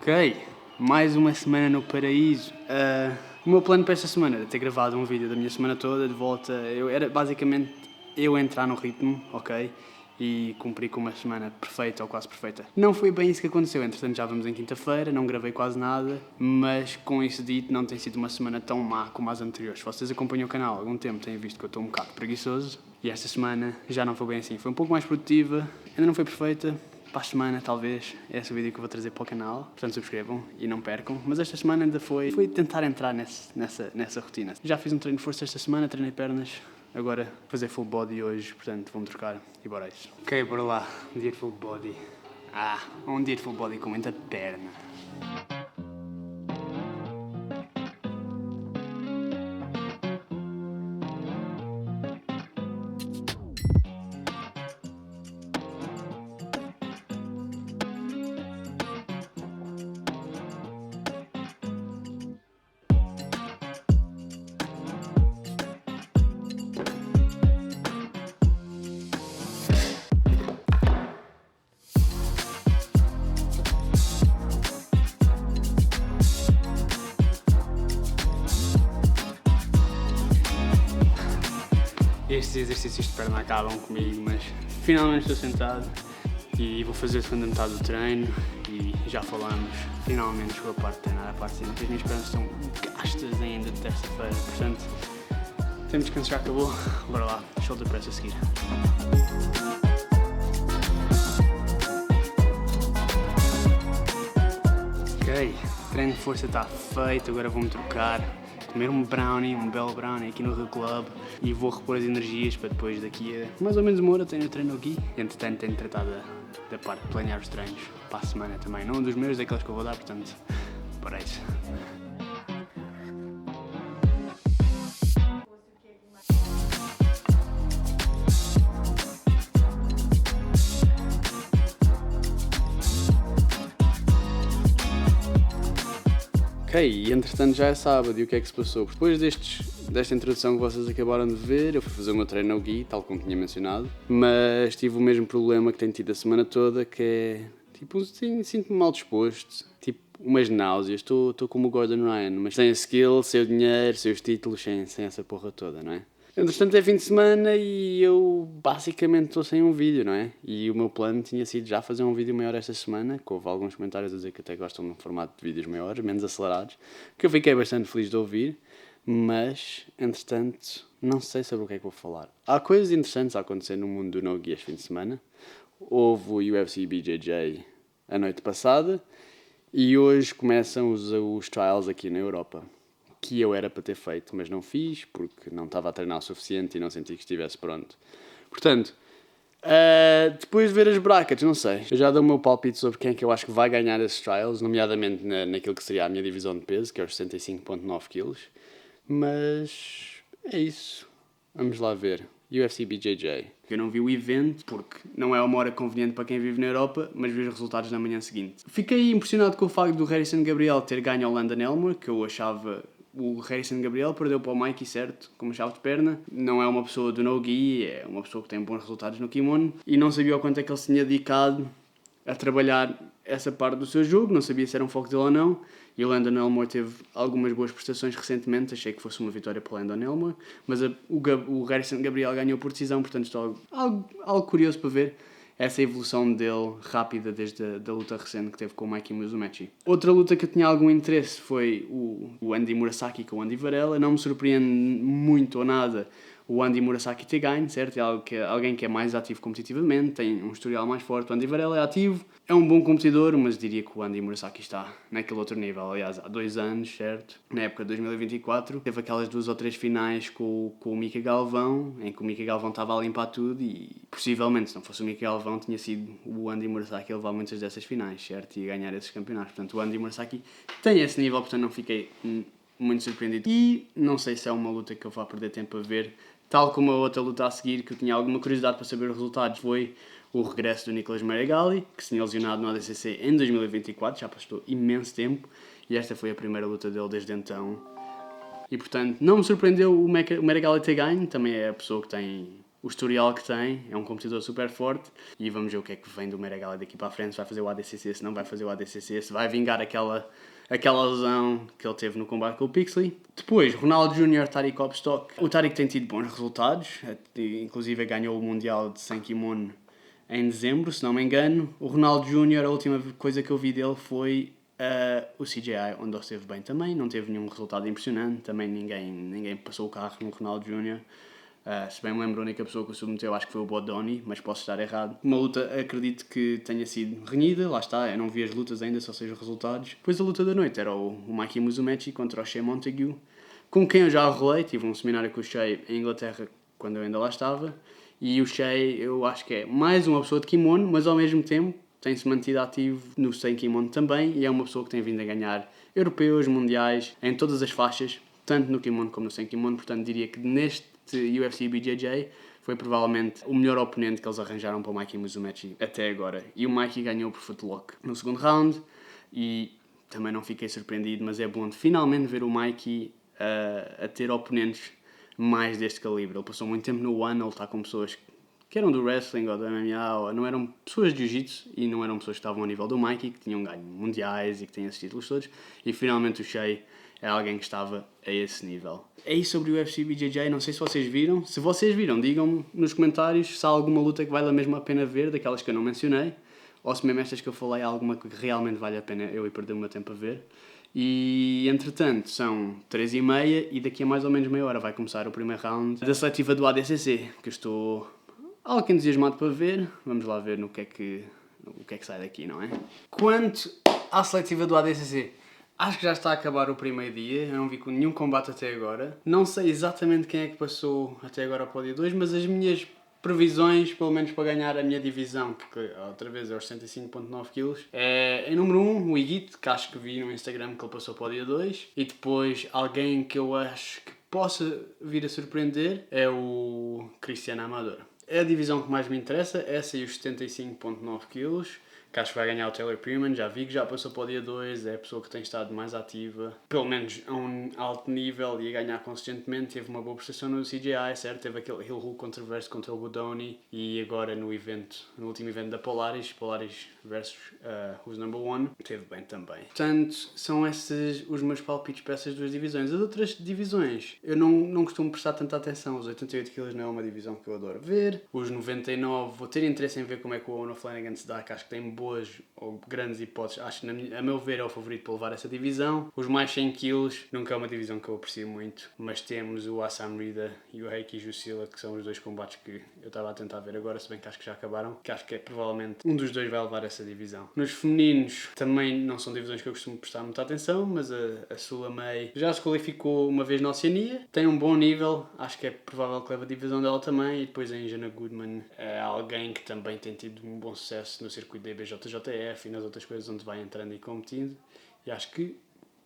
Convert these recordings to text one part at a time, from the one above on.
Ok, mais uma semana no paraíso. O meu plano para esta semana era ter gravado um vídeo da minha semana toda de volta. Era basicamente eu entrar no ritmo, ok? E cumprir com uma semana perfeita ou quase perfeita. Não foi bem isso que aconteceu, entretanto já vamos em quinta-feira, não gravei quase nada, mas com isso dito não tem sido uma semana tão má como as anteriores. Se vocês acompanham o canal há algum tempo têm visto que eu estou um bocado preguiçoso e esta semana já não foi bem assim. Foi um pouco mais produtiva, ainda não foi perfeita. Para a semana, talvez, é esse o vídeo que eu vou trazer para o canal. Portanto, subscrevam e não percam. Mas esta semana ainda foi tentar entrar nessa rotina. Já fiz um treino de força esta semana, treinei pernas. Agora, fazer full body hoje, portanto, vou-me trocar e bora isso. Ok, bora lá. Um dia de full body. Um dia de full body com muita perna. Estes exercícios de perna acabam comigo, mas finalmente estou sentado e vou fazer a segunda metade do treino e já falamos, finalmente chegou a parte de treinar, a parte de cima, as minhas pernas estão gastas ainda de terça-feira, portanto, temos de descansar, acabou, bora lá, shoulder press a seguir. Ok, o treino de força está feito, agora vou-me trocar. Comer um brownie, um belo brownie aqui no Rio Club e vou repor as energias para depois daqui a mais ou menos uma hora tenho o treino aqui. Entretanto tenho tratado da parte de planear os treinos para a semana também, não um dos meus, daqueles que eu vou dar, portanto, para isso. Ok, e entretanto já é sábado e o que é que se passou? Depois desta introdução que vocês acabaram de ver, eu fui fazer o meu treino no Gui, tal como tinha mencionado, mas tive o mesmo problema que tenho tido a semana toda, que é, tipo, sinto-me mal disposto, tipo, umas náuseas, estou como o Gordon Ryan, mas sem a skill, sem o dinheiro, sem os títulos, sem essa porra toda, não é? Entretanto é fim de semana e eu basicamente estou sem um vídeo, não é? E o meu plano tinha sido já fazer um vídeo maior esta semana, que houve alguns comentários a dizer que até gostam de um formato de vídeos maiores, menos acelerados, que eu fiquei bastante feliz de ouvir, mas, entretanto, não sei sobre o que é que vou falar. Há coisas interessantes a acontecer no mundo do no-gi este fim de semana. Houve o UFC BJJ a noite passada e hoje começam os trials aqui na Europa, que eu era para ter feito, mas não fiz, porque não estava a treinar o suficiente e não senti que estivesse pronto. Portanto, depois de ver as brackets, não sei, eu já dei o meu palpite sobre quem é que eu acho que vai ganhar esses trials, nomeadamente naquilo que seria a minha divisão de peso, que é os 65.9 kg, mas é isso, vamos lá ver. UFC BJJ. Eu não vi o evento porque não é uma hora conveniente para quem vive na Europa, mas vi os resultados na manhã seguinte. Fiquei impressionado com o facto do Harrison Gabriel ter ganho ao Landon Elmer, que eu achava... O Harrison Gabriel perdeu para o Mikey, certo, com uma chave de perna. Não é uma pessoa do no-gi, é uma pessoa que tem bons resultados no kimono. E não sabia o quanto é que ele se tinha dedicado a trabalhar essa parte do seu jogo, não sabia se era um foco dele ou não. E o Landon Elmore teve algumas boas prestações recentemente, achei que fosse uma vitória para o Landon Elmore, mas o Harrison Gabriel ganhou por decisão, portanto estou algo curioso para ver essa evolução dele rápida desde a luta recente que teve com o Mikey Musumeci. Outra luta que eu tinha algum interesse foi o Andy Murasaki com o Andy Varela. Não me surpreende muito ou nada o Andy Murasaki ter ganho, certo? É alguém que é mais ativo competitivamente, tem um historial mais forte. O Andy Varela é ativo, é um bom competidor, mas diria que o Andy Murasaki está naquele outro nível. Aliás, há 2 anos, certo? Na época de 2024, teve aquelas 2 ou 3 finais com o Mika Galvão, em que o Mika Galvão estava a limpar tudo e, possivelmente, se não fosse o Mika Galvão, tinha sido o Andy Murasaki a levar muitas dessas finais, certo? E a ganhar esses campeonatos. Portanto, o Andy Murasaki tem esse nível, portanto não fiquei muito surpreendido. E não sei se é uma luta que eu vá perder tempo a ver. Tal como a outra luta a seguir, que eu tinha alguma curiosidade para saber os resultados, foi o regresso do Nicolas Meregali, que se tinha lesionado no ADCC em 2024, já passou imenso tempo, e esta foi a primeira luta dele desde então. E portanto, não me surpreendeu o Meregali ter ganho, também é a pessoa que tem o historial que tem, é um competidor super forte e vamos ver o que é que vem do Meregala daqui para a frente, se vai fazer o ADCC, se não vai fazer o ADCC, se vai vingar aquela lesão que ele teve no combate com o Pixley. Depois, Ronaldo Júnior, Tariq Kopstock. O Tariq tem tido bons resultados, inclusive ganhou o Mundial de sem kimono em dezembro, se não me engano. O Ronaldo Júnior, a última coisa que eu vi dele foi o CGI, onde ele esteve bem também, não teve nenhum resultado impressionante, também ninguém passou o carro no Ronaldo Júnior. Se bem me lembro, a única pessoa que o submeteu acho que foi o Bodoni, mas posso estar errado. Uma luta, acredito que tenha sido renhida, lá está, eu não vi as lutas ainda, só sei os resultados. Depois a luta da noite era o Mikey Musumeci contra o Shea Montague, com quem eu já rolei, tive um seminário com o Shea em Inglaterra quando eu ainda lá estava, e o Shea eu acho que é mais uma pessoa de kimono, mas ao mesmo tempo tem-se mantido ativo no sem kimono também, e é uma pessoa que tem vindo a ganhar europeus, mundiais, em todas as faixas, tanto no kimono como no sem kimono, portanto diria que neste UFC BJJ foi provavelmente o melhor oponente que eles arranjaram para o Mikey Musumeci até agora. E o Mikey ganhou por footlock no segundo round e também não fiquei surpreendido, mas é bom de finalmente ver o Mikey a ter oponentes mais deste calibre. Ele passou muito tempo no One, ele está com pessoas que eram do wrestling ou do MMA, ou não eram pessoas de jiu-jitsu e não eram pessoas que estavam ao nível do Mikey, que tinham ganho mundiais e que têm esses títulos todos, e finalmente o Shea é alguém que estava a esse nível. É isso sobre o UFC BJJ, não sei se vocês viram. Se vocês viram, digam-me nos comentários se há alguma luta que vale a mesma pena ver, daquelas que eu não mencionei, ou se mesmo estas que eu falei há alguma que realmente vale a pena eu ir perder o meu tempo a ver. E entretanto são 3h30 e daqui a mais ou menos meia hora vai começar o primeiro round da seletiva do ADCC, que eu estou algo entusiasmado para ver. Vamos lá ver o que é que sai daqui, não é? Quanto à seletiva do ADCC, acho que já está a acabar o primeiro dia, eu não vi com nenhum combate até agora. Não sei exatamente quem é que passou até agora para o dia 2, mas as minhas previsões, pelo menos para ganhar a minha divisão, porque outra vez é os 105.9 kg, em número 1, o Higuito, que acho que vi no Instagram que ele passou para o dia 2, e depois alguém que eu acho que possa vir a surpreender é o Cristiano Amador. É a divisão que mais me interessa, essa e os 75.9 kg, que acho que vai ganhar o Taylor Pearman, já vi que já passou para o dia 2, é a pessoa que tem estado mais ativa, pelo menos a um alto nível e a ganhar consistentemente, teve uma boa prestação no CGI, certo? Teve aquele heel hook controverso contra o Bodoni e agora no último evento da Polaris versus Who's Number One, teve bem também. Portanto, são esses os meus palpites para essas duas divisões. As outras divisões, eu não costumo prestar tanta atenção, os 88 kg não é uma divisão que eu adoro ver, os 99 vou ter interesse em ver como é que o Ono Flanagan se dá, que acho que tem boas ou grandes hipóteses, acho que a meu ver é o favorito para levar essa divisão. Os mais 100 kg nunca é uma divisão que eu aprecio muito, mas temos o Assam Rida e o Heiki Jusila, que são os dois combates que eu estava a tentar ver agora, se bem que acho que já acabaram, que acho que é provavelmente um dos dois vai levar essa divisão. Nos femininos também não são divisões que eu costumo prestar muita atenção, mas a Sula May já se qualificou uma vez na Oceania, tem um bom nível, acho que é provável que leve a divisão dela também, e depois a Angela Goodman é alguém que também tem tido um bom sucesso no circuito da IBJJF e nas outras coisas onde vai entrando e competindo, e acho que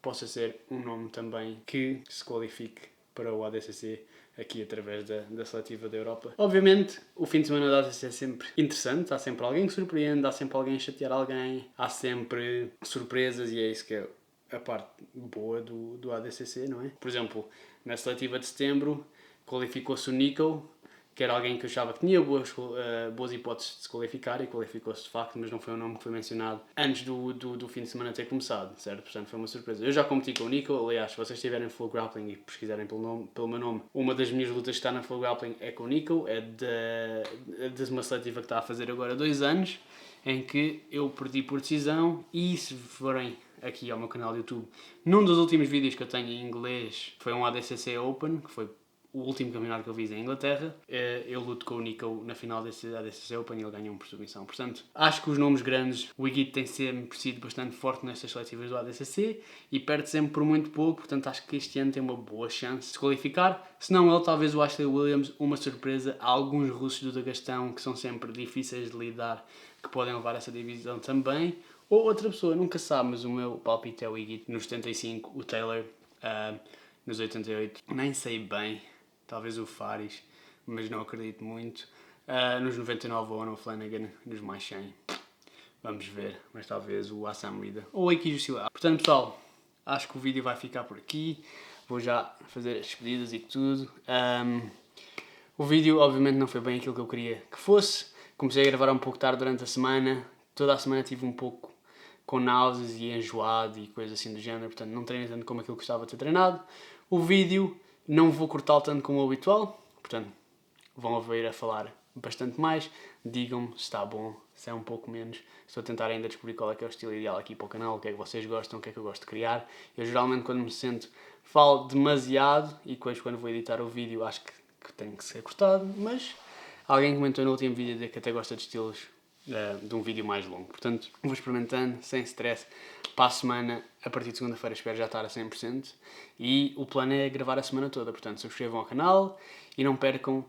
possa ser um nome também que se qualifique para o ADCC aqui através da seletiva da Europa. Obviamente, o fim de semana da ADCC é sempre interessante, há sempre alguém que surpreende, há sempre alguém a chatear alguém, há sempre surpresas e é isso que é a parte boa do ADCC, não é? Por exemplo, na seletiva de setembro qualificou-se o Nico, que era alguém que eu achava que tinha boas hipóteses de se qualificar e qualificou-se de facto, mas não foi um nome que foi mencionado antes do fim de semana ter começado, certo? Portanto, foi uma surpresa. Eu já competi com o Nico, aliás, se vocês estiverem em Flow Grappling e pesquisarem pelo meu nome, uma das minhas lutas que está na Flow Grappling é com o Nico, é de uma seletiva que está a fazer agora 2 anos, em que eu perdi por decisão e se forem aqui ao meu canal do YouTube, num dos últimos vídeos que eu tenho em inglês foi um ADCC Open, que foi o último campeonato que eu fiz em Inglaterra. Eu luto com o Nico na final desse ADCC Open e ele ganhou por submissão. Portanto, acho que os nomes grandes, o Higuito tem sempre sido bastante forte nestas seletivas do ADCC e perde sempre por muito pouco, portanto acho que este ano tem uma boa chance de se qualificar. Se não ele, talvez o Ashley Williams, uma surpresa. Há alguns russos do Dagestão que são sempre difíceis de lidar, que podem levar essa divisão também. Ou outra pessoa, nunca sabe, mas o meu palpite é o Higuito. Nos 75, o Taylor. Nos 88, nem sei bem. Talvez o Faris, mas não acredito muito. Nos 99 o Ono Flanagan, nos mais 100. Vamos ver, mas talvez o Assam Rida ou o Eiki Jusila. Portanto, pessoal, acho que o vídeo vai ficar por aqui. Vou já fazer as despedidas e tudo. O vídeo obviamente não foi bem aquilo que eu queria que fosse. Comecei a gravar um pouco tarde durante a semana. Toda a semana tive um pouco com náuseas e enjoado e coisas assim do género. Portanto, não treinei tanto como aquilo que gostava de ter treinado. O vídeo não vou cortá-lo tanto como o habitual. Portanto, vão ouvir a falar bastante mais. Digam-me se está bom, se é um pouco menos. Estou a tentar ainda descobrir qual é que é o estilo ideal aqui para o canal, o que é que vocês gostam, o que é que eu gosto de criar. Eu geralmente quando me sento falo demasiado e depois quando vou editar o vídeo acho que tem que ser cortado, mas alguém comentou no último vídeo que até gosta de estilos de um vídeo mais longo. Portanto, vou experimentando, sem stress. Para a semana, a partir de segunda-feira, espero já estar a 100%. E o plano é gravar a semana toda. Portanto, subscrevam ao canal e não percam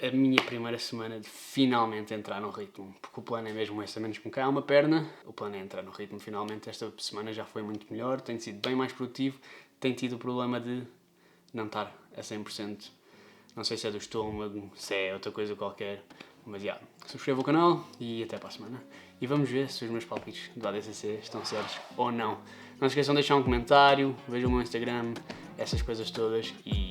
a minha primeira semana de finalmente entrar no ritmo. Porque o plano é mesmo esse, a menos que me caia uma perna. O plano é entrar no ritmo finalmente. Esta semana já foi muito melhor, tenho sido bem mais produtivo. Tenho tido o problema de não estar a 100%. Não sei se é do estômago, se é outra coisa qualquer. Mas já, subscreva o canal e até para a semana. E vamos ver se os meus palpites do ADCC estão certos ou não. Não se esqueçam de deixar um comentário, vejam o meu Instagram, essas coisas todas e